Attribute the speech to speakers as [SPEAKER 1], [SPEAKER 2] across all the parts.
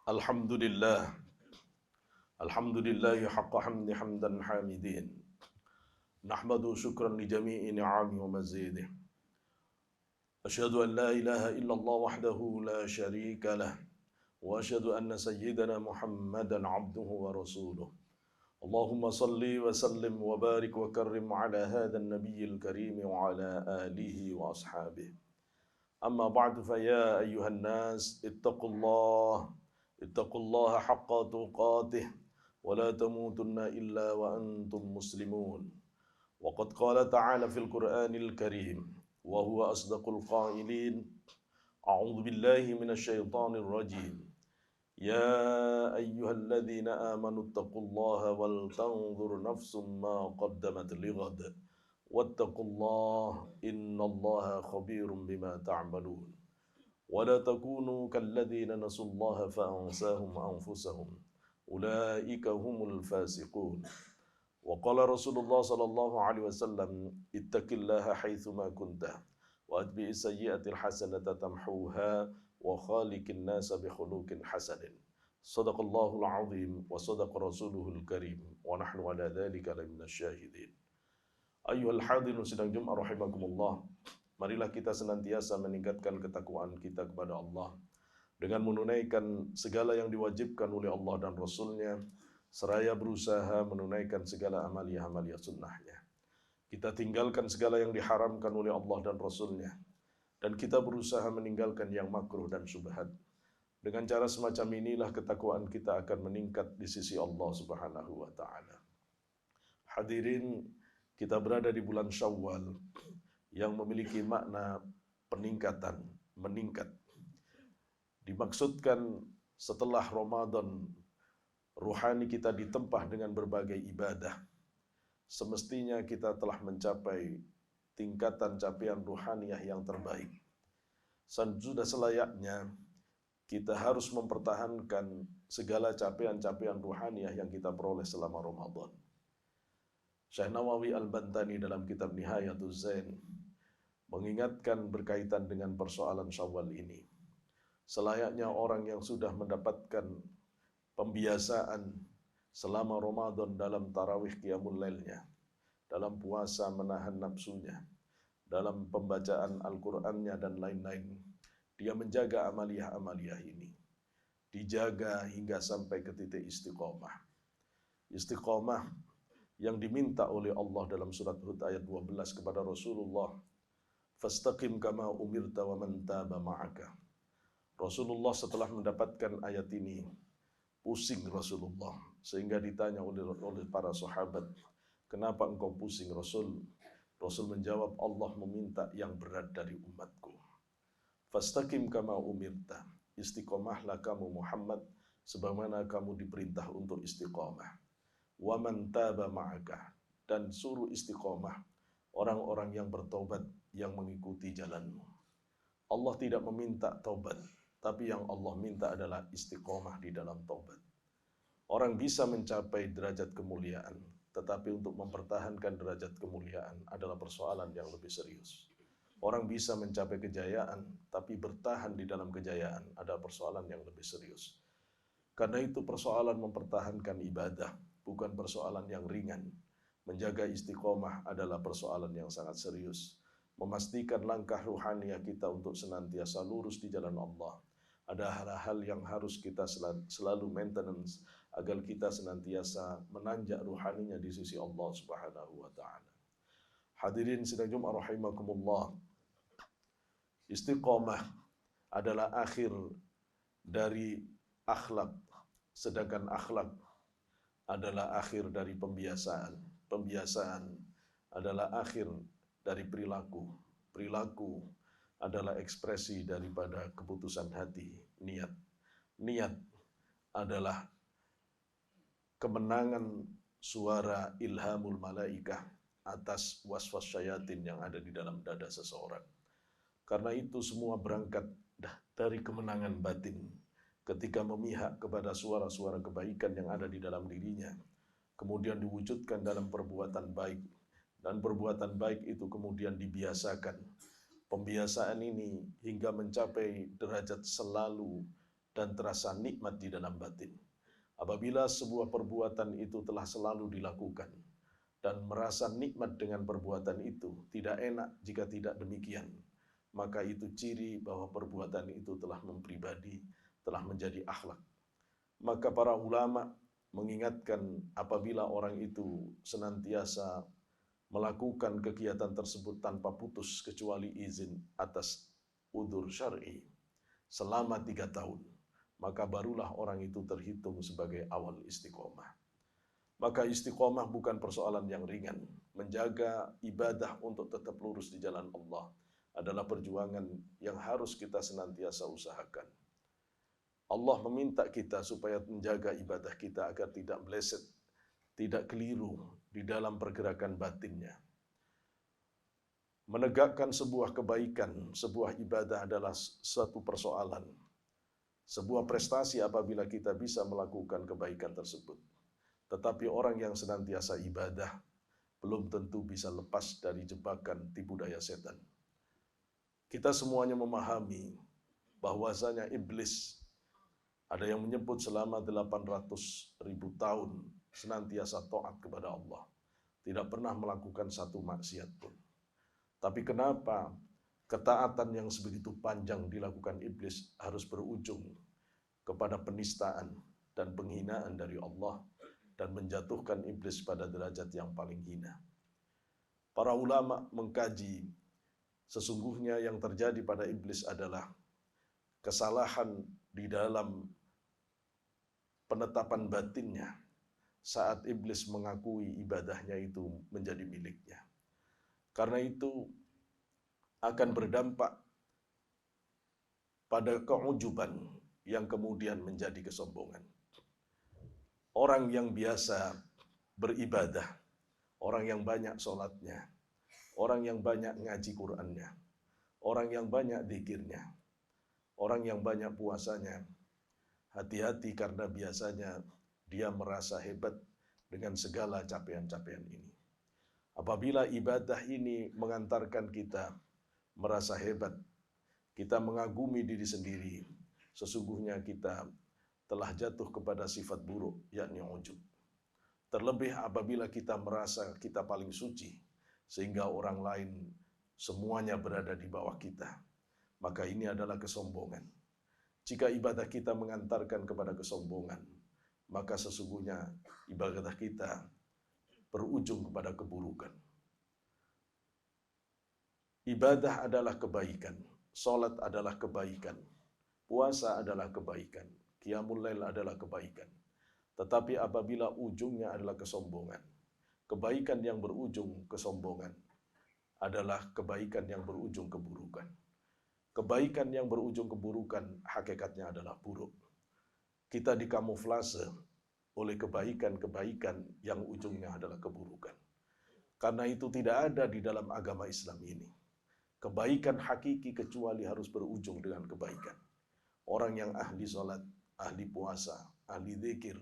[SPEAKER 1] Alhamdulillah, alhamdulillahi haqqa hamdi hamdan hamidin. Nahmadu syukran li jami'i ni'ami wa mazidih. Asyhadu an la ilaha illallah wahdahu la syarika lah. Wa asyhadu anna sayyidana Muhammadan abduhu wa rasuluh. Allahumma salli wa sallim wa barik wa karrim ala hadha an-nabiyyil karim wa ala alihi wa ashabihi. Amma ba'du fa ya ayyuhan nas ittaqullaha haqqa tuqatih wa la tamutunna illa wa antum muslimun. Wa qad qala ta'ala fil Qur'anil Karim wa huwa asdaqul qailin. A'udzu billahi minasy syaithanir rajim. Ya ayyuhalladzina amanu ittaqullaha wal tanzur nafsum ma qaddamat lighad. Wattaqullah innallaha khabirum bima ta'malun. Wala takunu kalladzina nasullaha fa'ansahum anfusahum. Ulaika humul fasiqun. Wa qala Rasulullah sallallahu alaihi wasallam, ittaqillaha haitsuma kunta wa atbi'is sayyi'atil hasanata tamhuha wa khaliqin nasa bi khuluqin hasanin. Sadaqallahul azim wa sadaqa rasuluhul karim wa nahnu ala dzalika laminasy syahidin. Ayyuhal hadirun sidang Jumat rahimakumullah. Marilah kita senantiasa meningkatkan ketakwaan kita kepada Allah dengan menunaikan segala yang diwajibkan oleh Allah dan Rasulnya, seraya berusaha menunaikan segala amaliyah-amaliyah sunnahnya. Kita tinggalkan segala yang diharamkan oleh Allah dan Rasulnya, dan kita berusaha meninggalkan yang makruh dan syubhat. Dengan cara semacam inilah ketakwaan kita akan meningkat di sisi Allah Subhanahu wa Ta'ala. Hadirin, kita berada di bulan Syawal yang memiliki makna peningkatan, meningkat. Dimaksudkan setelah Ramadan, ruhani kita ditempah dengan berbagai ibadah. Semestinya kita telah mencapai tingkatan capaian ruhaniyah yang terbaik. Sudah selayaknya kita harus mempertahankan segala capaian-capaian ruhaniyah yang kita peroleh selama Ramadan. Syekh Nawawi Al-Bantani dalam kitab Nihayatuz Zain mengingatkan berkaitan dengan persoalan Syawal ini. Selayaknya orang yang sudah mendapatkan pembiasaan selama Ramadan dalam tarawih qiyamul lailnya, dalam puasa menahan nafsunya, dalam pembacaan Al-Qur'annya dan lain-lain, dia menjaga amaliyah-amaliyah ini. Dijaga hingga sampai ke titik istiqomah. Istiqomah yang diminta oleh Allah dalam surat Hud ayat 12 kepada Rasulullah, fastaqim kama umirta wa man taba ma'aka. Rasulullah setelah mendapatkan ayat ini pusing Rasulullah, sehingga ditanya oleh para sahabat, kenapa engkau pusing Rasul? Rasul menjawab, Allah meminta yang berat dari umatku. Fastaqim kama umirta, istiqomahlah kamu Muhammad sebagaimana kamu diperintah untuk istiqomah. Wa man taba ma'aka, dan suruh istiqomah orang-orang yang bertobat yang mengikuti jalanmu. Allah tidak meminta taubat, tapi yang Allah minta adalah istiqomah di dalam taubat. Orang bisa mencapai derajat kemuliaan, tetapi untuk mempertahankan derajat kemuliaan adalah persoalan yang lebih serius. Orang bisa mencapai kejayaan, tapi bertahan di dalam kejayaan adalah persoalan yang lebih serius. Karena itu persoalan mempertahankan ibadah bukan persoalan yang ringan. Menjaga istiqomah adalah persoalan yang sangat serius. Memastikan langkah ruhaniyah kita untuk senantiasa lurus di jalan Allah. Ada hal-hal yang harus kita selalu maintenance agar kita senantiasa menanjak ruhaninya di sisi Allah Subhanahu wa Ta'ala. Hadirin sidang Jumat rahimakumullah. Istiqomah adalah akhir dari akhlak, sedangkan akhlak adalah akhir dari pembiasaan. Pembiasaan adalah akhir dari perilaku. Perilaku adalah ekspresi daripada keputusan hati, niat. Niat adalah kemenangan suara ilhamul malaikah atas waswas syayatin yang ada di dalam dada seseorang. Karena itu semua berangkat dari kemenangan batin. Ketika memihak kepada suara-suara kebaikan yang ada di dalam dirinya, kemudian diwujudkan dalam perbuatan baik, dan perbuatan baik itu kemudian dibiasakan. Pembiasaan ini hingga mencapai derajat selalu dan terasa nikmat di dalam batin. Apabila sebuah perbuatan itu telah selalu dilakukan dan merasa nikmat dengan perbuatan itu, tidak enak jika tidak demikian, maka itu ciri bahwa perbuatan itu telah mempribadi, telah menjadi akhlak. Maka para ulama mengingatkan apabila orang itu senantiasa melakukan kegiatan tersebut tanpa putus kecuali izin atas udzur syar'i selama 3 tahun, maka barulah orang itu terhitung sebagai awal istiqomah. Maka istiqomah bukan persoalan yang ringan. Menjaga ibadah untuk tetap lurus di jalan Allah adalah perjuangan yang harus kita senantiasa usahakan. Allah meminta kita supaya menjaga ibadah kita agar tidak meleset, tidak keliru di dalam pergerakan batinnya. Menegakkan sebuah kebaikan, sebuah ibadah adalah satu persoalan. Sebuah prestasi apabila kita bisa melakukan kebaikan tersebut. Tetapi orang yang senantiasa ibadah belum tentu bisa lepas dari jebakan tipu daya setan. Kita semuanya memahami bahwasanya iblis ada yang menyebut selama 800.000 tahun senantiasa taat kepada Allah. Tidak pernah melakukan satu maksiat pun. Tapi kenapa ketaatan yang sebegitu panjang dilakukan iblis harus berujung kepada penistaan dan penghinaan dari Allah dan menjatuhkan iblis pada derajat yang paling hina. Para ulama mengkaji sesungguhnya yang terjadi pada iblis adalah kesalahan di dalam penetapan batinnya saat iblis mengakui ibadahnya itu menjadi miliknya. Karena itu akan berdampak pada keujuban yang kemudian menjadi kesombongan. Orang yang biasa beribadah, orang yang banyak sholatnya, orang yang banyak ngaji Qur'annya, orang yang banyak zikirnya, orang yang banyak puasanya, hati-hati karena biasanya dia merasa hebat dengan segala capaian-capaian ini. Apabila ibadah ini mengantarkan kita merasa hebat, kita mengagumi diri sendiri, sesungguhnya kita telah jatuh kepada sifat buruk, yakni ujub. Terlebih apabila kita merasa kita paling suci, sehingga orang lain semuanya berada di bawah kita, maka ini adalah kesombongan. Jika ibadah kita mengantarkan kepada kesombongan, maka sesungguhnya ibadah kita berujung kepada keburukan. Ibadah adalah kebaikan, salat adalah kebaikan, puasa adalah kebaikan, qiyamul lail adalah kebaikan. Tetapi apabila ujungnya adalah kesombongan, kebaikan yang berujung kesombongan adalah kebaikan yang berujung keburukan. Kebaikan yang berujung keburukan hakikatnya adalah buruk. Kita dikamuflase oleh kebaikan-kebaikan yang ujungnya adalah keburukan. Karena itu tidak ada di dalam agama Islam ini kebaikan hakiki kecuali harus berujung dengan kebaikan. Orang yang ahli salat, ahli puasa, ahli zikir,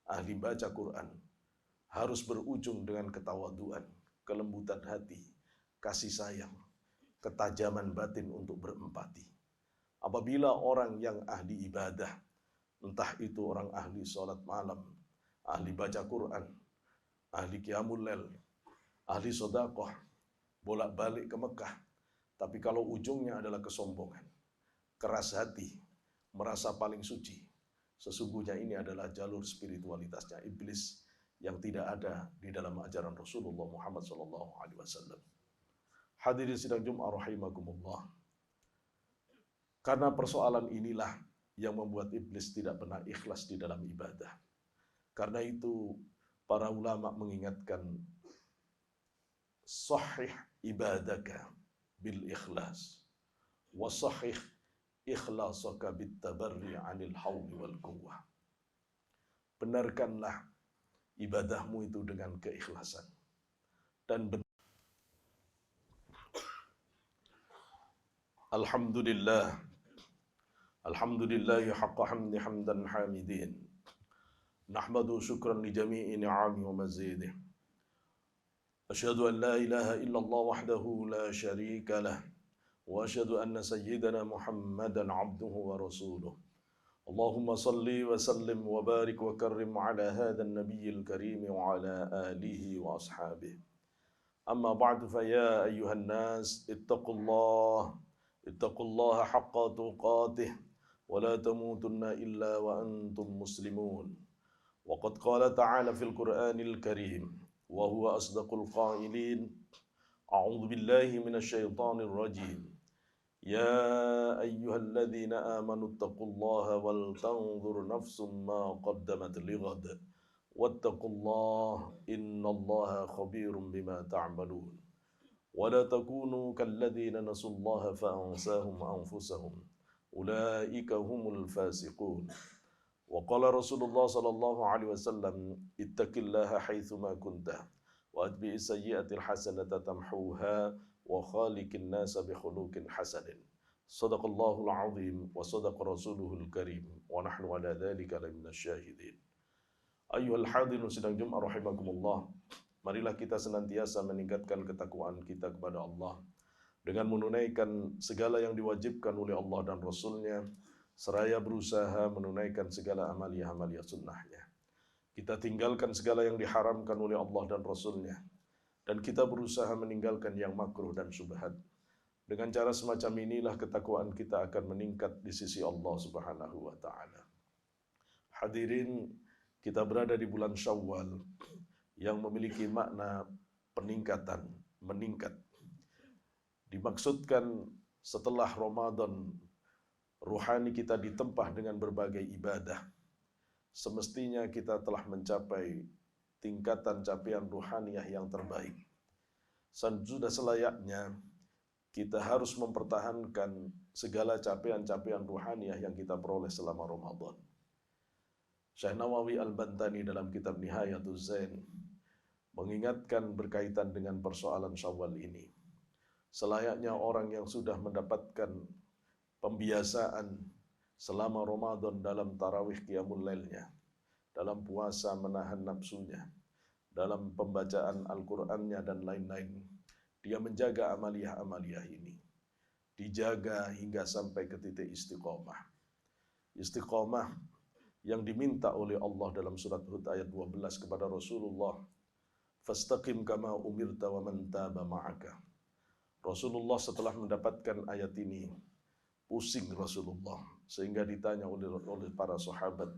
[SPEAKER 1] ahli baca Quran harus berujung dengan ketawaduan, kelembutan hati, kasih sayang, ketajaman batin untuk berempati. Apabila orang yang ahli ibadah, entah itu orang ahli salat malam, ahli baca Quran, ahli qiyamul lail, ahli sedekah, bolak-balik ke Mekah, tapi kalau ujungnya adalah kesombongan, keras hati, merasa paling suci, sesungguhnya ini adalah jalur spiritualitasnya iblis yang tidak ada di dalam ajaran Rasulullah Muhammad SAW. Hadirin sidang Jumat rahimakumullah. Karena persoalan inilah yang membuat iblis tidak pernah ikhlas di dalam ibadah. Karena itu para ulama mengingatkan sahih ibadaka bil ikhlas wa sahih ikhlasaka bit tabarri 'anil hauli wal quwwah. Benarkanlah ibadahmu itu dengan keikhlasan dan alhamdulillah haqqa hamdi hamdan hamidin nahmadu syukran li jami'i ni'ami wa mazidih. Asyhadu an la ilaha illallah wahdahu la syarika lah wa asyhadu anna sayyidana Muhammadan abduhu wa rasuluh. Allahumma salli wa sallim wa barik wa karrim ala hadha an-nabiyil karim wa ala alihi wa ashabihi. Amma ba'du fa ya ayyuhan nas ittaqullaha haqqa tuqatih wa la tamutunna illa wa antum muslimun. Wa qad qala ta'ala fil Qur'anil Karim wa huwa asdaqul qailin. A'udzu billahi minasy syaithanir rajim. يا أيها الذين آمنوا اتقوا الله ولتنظر نفس ما قدمت لغد واتقوا الله إن الله خبير بما تعملون ولا تكونوا كالذين نسوا الله فأنساهم أنفسهم أولئك هم الفاسقون وقال رسول الله صلى الله عليه وسلم اتق الله حيثما كنت وأتبع السيئة الحسنة تمحوها وخالق الناس بخلق حسن صدق الله العظيم وصدق رسوله الكريم ونحن على ذلك لمن الشاهدين. Ayyuhal hadirun sidang Jumat rahimakumullah. Marilah kita senantiasa meningkatkan ketakwaan kita kepada Allah dengan menunaikan segala yang diwajibkan oleh Allah dan Rasulnya, seraya berusaha menunaikan segala amaliyah-amaliyah sunnahnya. Kita tinggalkan segala yang diharamkan oleh Allah dan Rasulnya, dan kita berusaha meninggalkan yang makruh dan syubhat. Dengan cara semacam inilah ketakwaan kita akan meningkat di sisi Allah Subhanahu wa taala. Hadirin, kita berada di bulan Syawal yang memiliki makna peningkatan, meningkat. Dimaksudkan setelah Ramadan, ruhani kita ditempah dengan berbagai ibadah. Semestinya kita telah mencapai tingkatan capaian ruhaniyah yang terbaik. Sudah selayaknya kita harus mempertahankan segala capaian-capaian ruhaniyah yang kita peroleh selama Ramadan. Syekh Nawawi Al-Bantani dalam kitab Nihayatuz Zain mengingatkan berkaitan dengan persoalan Syawal ini. Selayaknya orang yang sudah mendapatkan pembiasaan selama Ramadan dalam tarawih qiyamul lailnya, dalam puasa menahan nafsunya, dalam pembacaan Al-Qur'annya dan lain-lain, dia menjaga amaliyah-amaliyah ini. Dijaga hingga sampai ke titik istiqomah. Istiqomah yang diminta oleh Allah dalam surat Hud ayat 12 kepada Rasulullah. Fastaqim kama umirta wa man taba ma'aka. Rasulullah setelah mendapatkan ayat ini, pusing Rasulullah. Sehingga ditanya oleh para sahabat,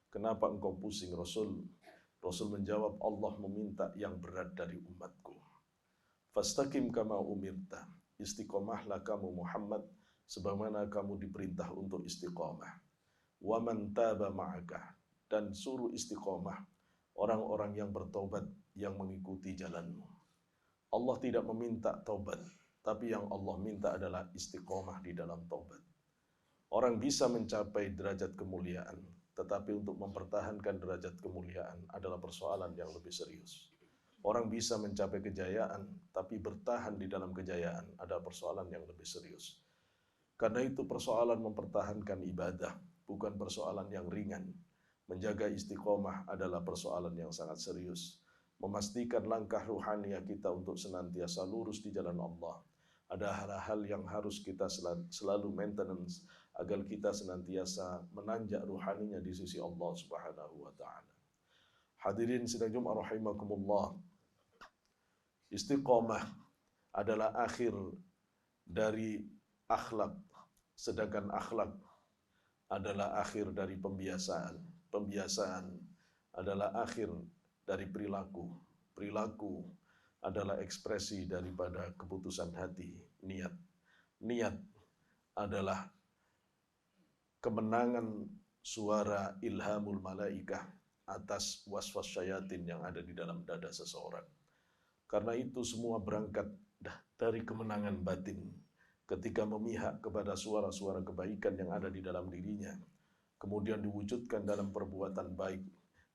[SPEAKER 1] kenapa engkau pusing Rasul? Rasul menjawab, Allah meminta yang berat dari umatku. Fastaqim kama umirta. Istiqomahlah kamu Muhammad sebagaimana kamu diperintah untuk istiqomah. Wa man taba ma'aka. Dan suruh istiqomah orang-orang yang bertobat yang mengikuti jalanmu. Allah tidak meminta taubat, tapi yang Allah minta adalah istiqomah di dalam taubat. Orang bisa mencapai derajat kemuliaan, tetapi untuk mempertahankan derajat kemuliaan adalah persoalan yang lebih serius. Orang bisa mencapai kejayaan, tapi bertahan di dalam kejayaan adalah persoalan yang lebih serius. Karena itu persoalan mempertahankan ibadah bukan persoalan yang ringan. Menjaga istiqomah adalah persoalan yang sangat serius. Memastikan langkah ruhaniyah kita untuk senantiasa lurus di jalan Allah. Ada hal-hal yang harus kita selalu maintenance agar kita senantiasa menanjak ruhaninya di sisi Allah Subhanahu wa taala. Hadirin sidang Jumat rahimakumullah. Istiqomah adalah akhir dari akhlak, sedangkan akhlak adalah akhir dari pembiasaan. Pembiasaan adalah akhir dari perilaku. Perilaku adalah ekspresi daripada keputusan hati, niat. Niat adalah kemenangan suara ilhamul malaikah atas waswas syayatin yang ada di dalam dada seseorang. Karena itu semua berangkat dari kemenangan batin. Ketika memihak kepada suara-suara kebaikan yang ada di dalam dirinya, kemudian diwujudkan dalam perbuatan baik,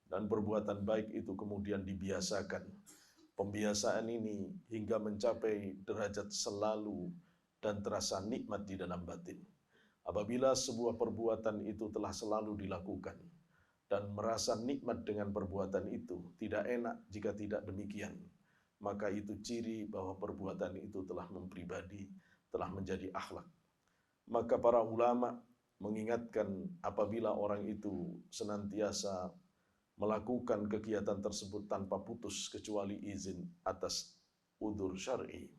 [SPEAKER 1] dan perbuatan baik itu kemudian dibiasakan. Pembiasaan ini hingga mencapai derajat selalu dan terasa nikmat di dalam batin. Apabila sebuah perbuatan itu telah selalu dilakukan dan merasa nikmat dengan perbuatan itu, tidak enak jika tidak demikian, maka itu ciri bahwa perbuatan itu telah mempribadi, telah menjadi akhlak. Maka para ulama mengingatkan apabila orang itu senantiasa melakukan kegiatan tersebut tanpa putus kecuali izin atas udzur syar'i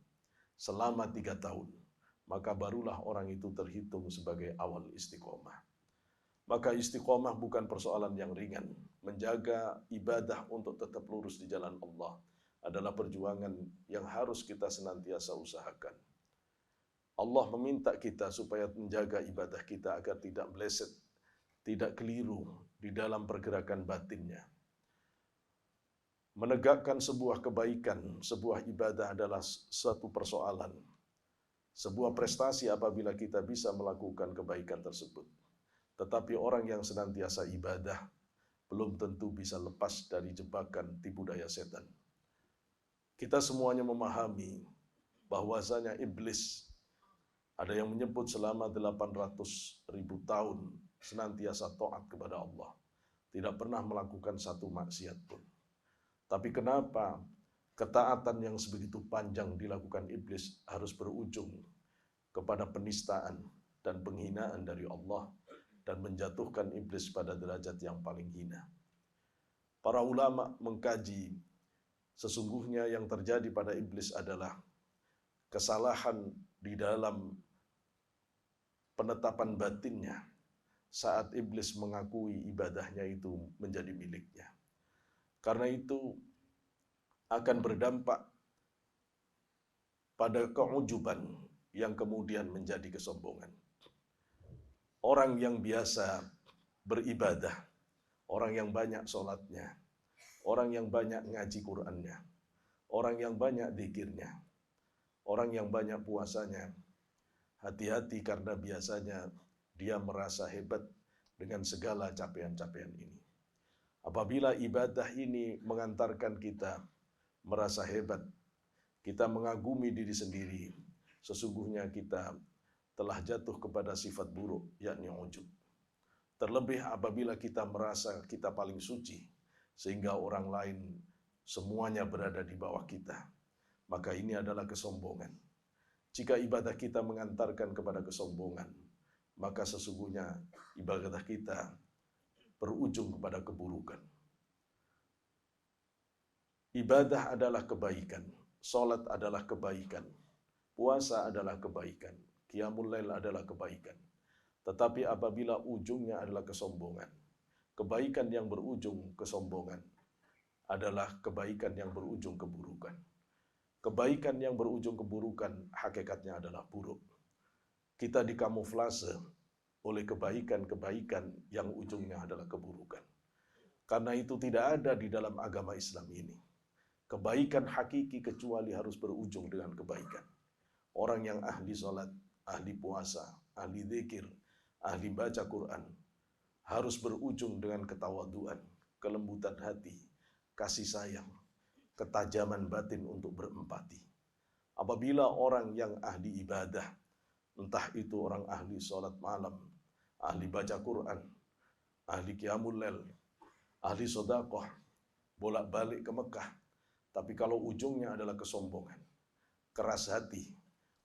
[SPEAKER 1] selama 3 tahun, maka barulah orang itu terhitung sebagai awal istiqomah. Maka istiqomah bukan persoalan yang ringan. Menjaga ibadah untuk tetap lurus di jalan Allah adalah perjuangan yang harus kita senantiasa usahakan. Allah meminta kita supaya menjaga ibadah kita agar tidak meleset, tidak keliru di dalam pergerakan batinnya. Menegakkan sebuah kebaikan, sebuah ibadah adalah suatu persoalan, sebuah prestasi apabila kita bisa melakukan kebaikan tersebut. Tetapi orang yang senantiasa ibadah belum tentu bisa lepas dari jebakan tipu daya setan. Kita semuanya memahami bahwasanya iblis, ada yang menyebut selama 800.000 tahun senantiasa taat kepada Allah, tidak pernah melakukan satu maksiat pun. Tapi kenapa ketaatan yang sebegitu panjang dilakukan iblis harus berujung kepada penistaan dan penghinaan dari Allah dan menjatuhkan iblis pada derajat yang paling hina? Para ulama mengkaji, sesungguhnya yang terjadi pada iblis adalah kesalahan di dalam penetapan batinnya saat iblis mengakui ibadahnya itu menjadi miliknya. Karena itu akan berdampak pada keujuban yang kemudian menjadi kesombongan. Orang yang biasa beribadah, orang yang banyak sholatnya, orang yang banyak ngaji Qur'annya, orang yang banyak zikirnya, orang yang banyak puasanya, hati-hati karena biasanya dia merasa hebat dengan segala capaian-capaian ini. Apabila ibadah ini mengantarkan kita merasa hebat, kita mengagumi diri sendiri, sesungguhnya kita telah jatuh kepada sifat buruk, yakni ujub. Terlebih apabila kita merasa kita paling suci, sehingga orang lain semuanya berada di bawah kita, maka ini adalah kesombongan. Jika ibadah kita mengantarkan kepada kesombongan, maka sesungguhnya ibadah kita berujung kepada keburukan. Ibadah adalah kebaikan, salat adalah kebaikan, puasa adalah kebaikan, qiyamul lail adalah kebaikan. Tetapi apabila ujungnya adalah kesombongan, kebaikan yang berujung kesombongan adalah kebaikan yang berujung keburukan. Kebaikan yang berujung keburukan hakikatnya adalah buruk. Kita dikamuflase oleh kebaikan-kebaikan yang ujungnya adalah keburukan. Karena itu tidak ada di dalam agama Islam ini kebaikan hakiki kecuali harus berujung dengan kebaikan. Orang yang ahli sholat, ahli puasa, ahli zikir, ahli baca Quran harus berujung dengan ketawaduan, kelembutan hati, kasih sayang, ketajaman batin untuk berempati. Apabila orang yang ahli ibadah, entah itu orang ahli sholat malam, ahli baca Quran, ahli qiyamul lail, ahli sedekah, bolak-balik ke Mekah, tapi kalau ujungnya adalah kesombongan, keras hati,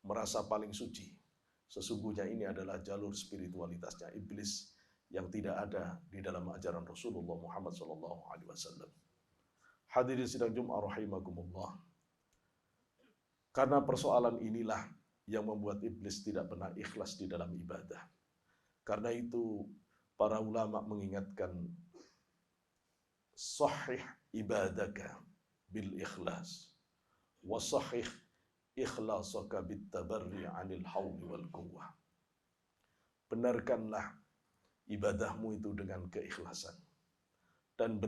[SPEAKER 1] merasa paling suci, sesungguhnya ini adalah jalur spiritualitasnya iblis yang tidak ada di dalam ajaran Rasulullah Muhammad SAW. Hadirin sidang Jumat rahimakumullah. Karena persoalan inilah yang membuat iblis tidak pernah ikhlas di dalam ibadah. Karena itu para ulama mengingatkan, sahih ibadaka bil ikhlas wa sahih ikhlasaka bit tabarri 'anil hauli wal quwwah. Benarkanlah ibadahmu itu dengan keikhlasan dan